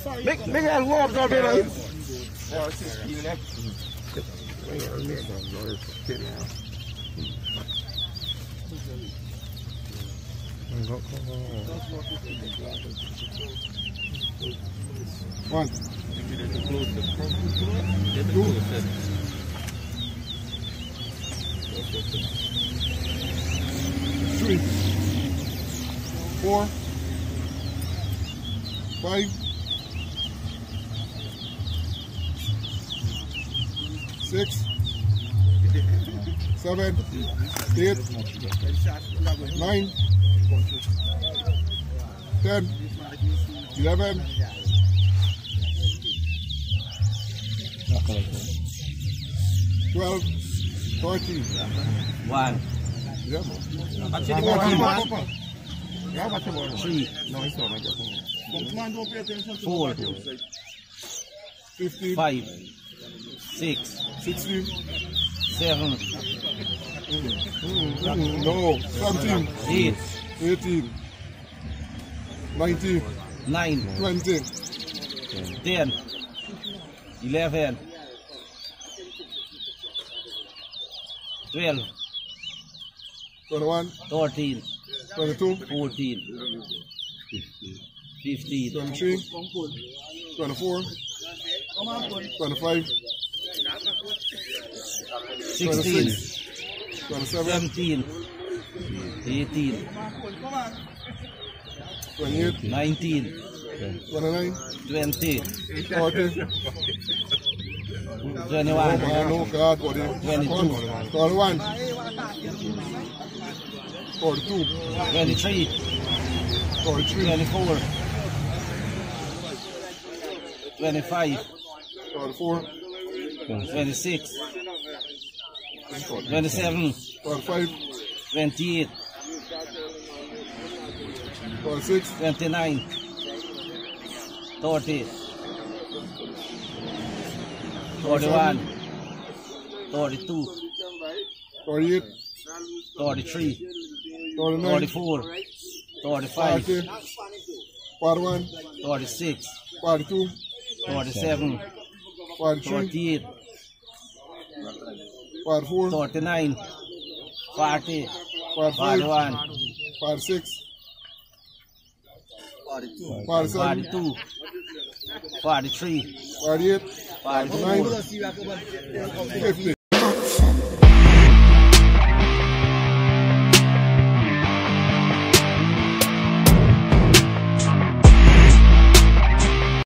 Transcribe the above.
Michel warms up here. One. 2. 3. 4. 5. 6. 7. 8. 9. 10. 11. 12. 13. 1. Yeah. 3. 4. 15. 5. 6. 16. 7. No. 17. 8. 18. 19. 9. 20. 10. 11. 12. 21. 13. 22. 14. 15. 23. 24. 25. 16. 27. 17. 18. 28. 19. 29. 20. 40. 21. No God, buddy. 22. 41. 42. 23. 43. 24. 25. 44. 26. 27. 45. 28. 46. 29. 30. 41. 42. 48. 43. 49. 44. 45. 40. 41. 46. 42. 47. 43. 48. 44. 49. 40. 45. 41. 46. 42. 47. 42. 43. 48. 44. 50.